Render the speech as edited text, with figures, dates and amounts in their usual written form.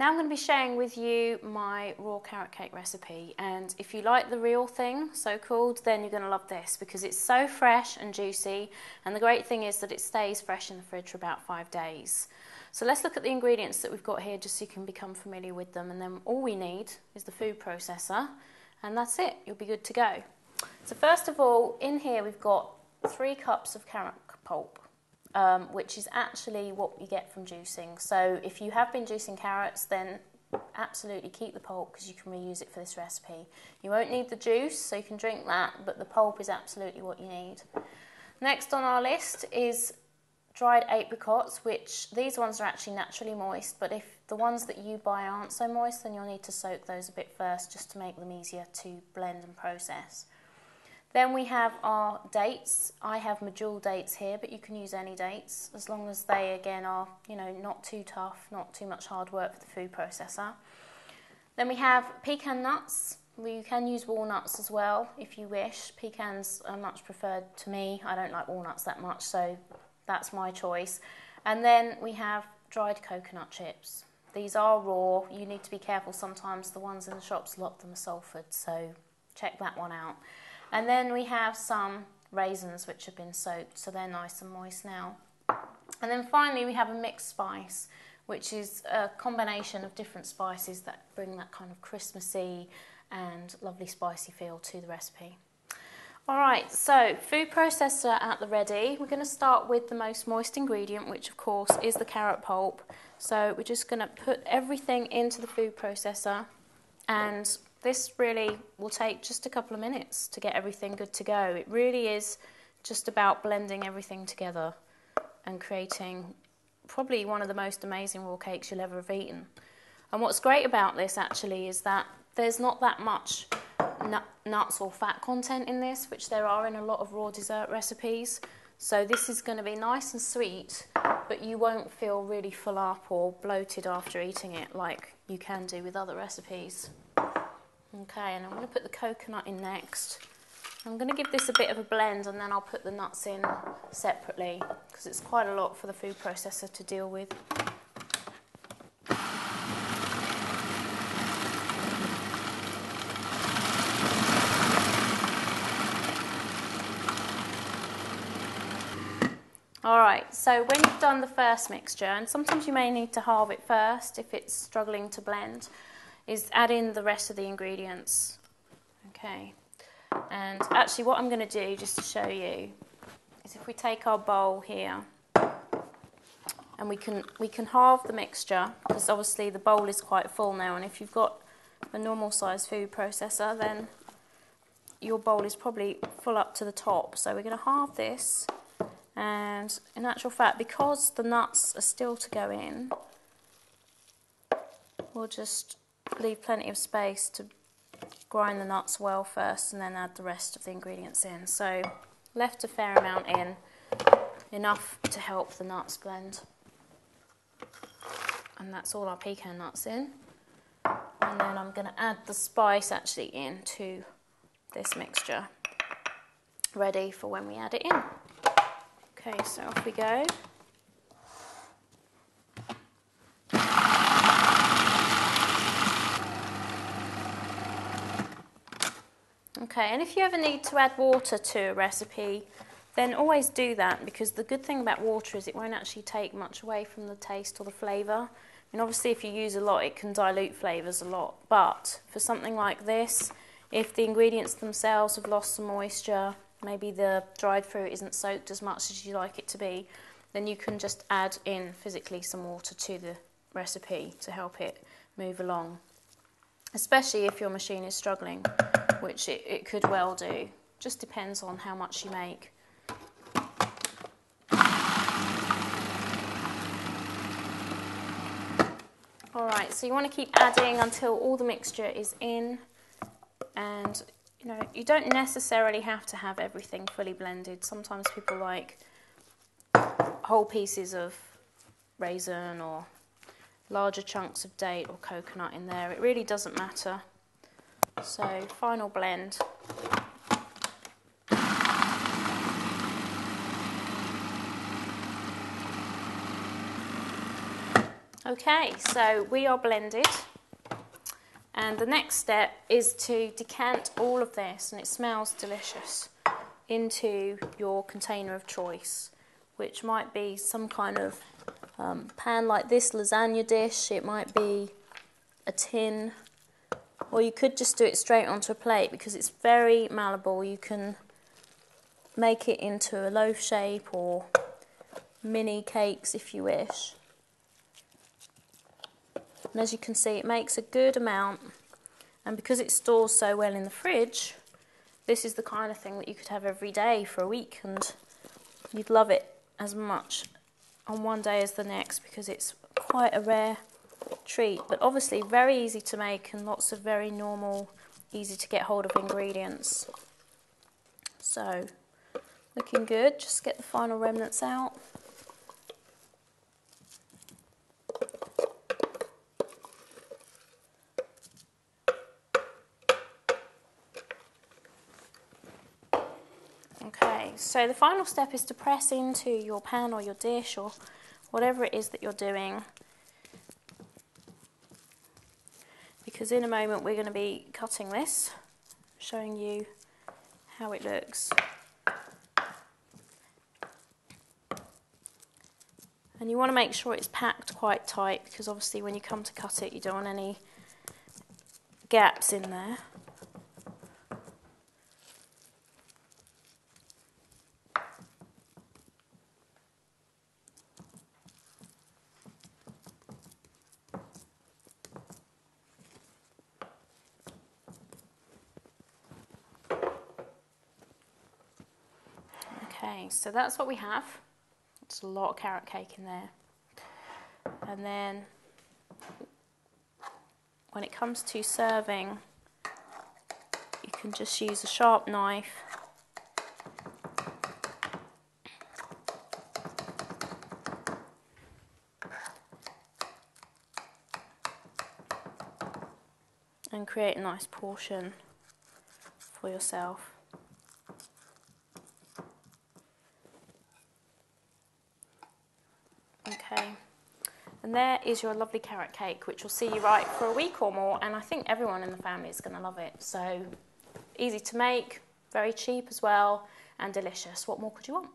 Now I'm going to be sharing with you my raw carrot cake recipe, and if you like the real thing, so called, then you're going to love this because it's so fresh and juicy, and the great thing is that it stays fresh in the fridge for about 5 days. So let's look at the ingredients that we've got here just so you can become familiar with them, and then all we need is the food processor, and that's it, you'll be good to go. So first of all, in here we've got 3 cups of carrot pulp. Which is actually what you get from juicing. So if you have been juicing carrots, then absolutely keep the pulp because you can reuse it for this recipe. You won't need the juice, so you can drink that, but the pulp is absolutely what you need. Next on our list is dried apricots, which these ones are actually naturally moist, but if the ones that you buy aren't so moist, then you'll need to soak those a bit first just to make them easier to blend and process. Then we have our dates. I have medjool dates here, but you can use any dates as long as they, again, are, not too tough, not too much hard work for the food processor. Then we have pecan nuts. You can use walnuts as well if you wish. Pecans are much preferred to me. I don't like walnuts that much, so that's my choice. And then we have dried coconut chips. These are raw. You need to be careful sometimes. The ones in the shops, a lot of them are sulfured, so check that one out. And then we have some raisins which have been soaked, so they're nice and moist now. And then finally we have a mixed spice, which is a combination of different spices that bring that kind of Christmassy and lovely spicy feel to the recipe. Alright, so food processor at the ready. We're going to start with the most moist ingredient, which of course is the carrot pulp. So we're just going to put everything into the food processor, and this really will take just a couple of minutes to get everything good to go. It really is just about blending everything together and creating probably one of the most amazing raw cakes you'll ever have eaten. And what's great about this actually is that there's not that much nuts or fat content in this, which there are in a lot of raw dessert recipes. So this is going to be nice and sweet, but you won't feel really full up or bloated after eating it like you can do with other recipes. Okay, and I'm going to put the coconut in next. I'm going to give this a bit of a blend, and then I'll put the nuts in separately because it's quite a lot for the food processor to deal with. Alright, so when you've done the first mixture, and sometimes you may need to halve it first if it's struggling to blend, is add in the rest of the ingredients. Okay, and actually what I'm going to do, just to show you, is if we take our bowl here, and we can halve the mixture, because obviously the bowl is quite full now, and if you've got a normal size food processor, then your bowl is probably full up to the top. So we're going to halve this, and in actual fact, because the nuts are still to go in, we'll just leave plenty of space to grind the nuts well first and then add the rest of the ingredients in. So left a fair amount in, enough to help the nuts blend. And that's all our pecan nuts in. And then I'm going to add the spice actually into this mixture, ready for when we add it in. Okay, so off we go. Okay, and if you ever need to add water to a recipe, then always do that, because the good thing about water is it won't actually take much away from the taste or the flavour. And obviously if you use a lot, it can dilute flavours a lot. But for something like this, if the ingredients themselves have lost some moisture, maybe the dried fruit isn't soaked as much as you like it to be, then you can just add in physically some water to the recipe to help it move along. Especially if your machine is struggling, which it could well do. Just depends on how much you make. Alright, so you want to keep adding until all the mixture is in, and you don't necessarily have to have everything fully blended. Sometimes people like whole pieces of raisin or larger chunks of date or coconut in there. It really doesn't matter. So final blend. Okay, so we are blended, and the next step is to decant all of this, and it smells delicious, into your container of choice, which might be some kind of pan like this, lasagna dish. It might be a tin, or you could just do it straight onto a plate because it's very malleable. You can make it into a loaf shape or mini cakes if you wish. And as you can see, it makes a good amount, and because it stores so well in the fridge, this is the kind of thing that you could have every day for a week, and you'd love it as much on one day as the next because it's quite a rare treat, but obviously very easy to make and lots of very normal, easy to get hold of ingredients. So, looking good. Just get the final remnants out. Okay, so the final step is to press into your pan or your dish or whatever it is that you're doing, because in a moment we're going to be cutting this, showing you how it looks. And you want to make sure it's packed quite tight, because obviously when you come to cut it you don't want any gaps in there. Okay, so that's what we have. It's a lot of carrot cake in there. And then when it comes to serving, you can just use a sharp knife and create a nice portion for yourself. Okay, and there is your lovely carrot cake, which will see you right for a week or more, and I think everyone in the family is going to love it. So easy to make, very cheap as well, and delicious. What more could you want?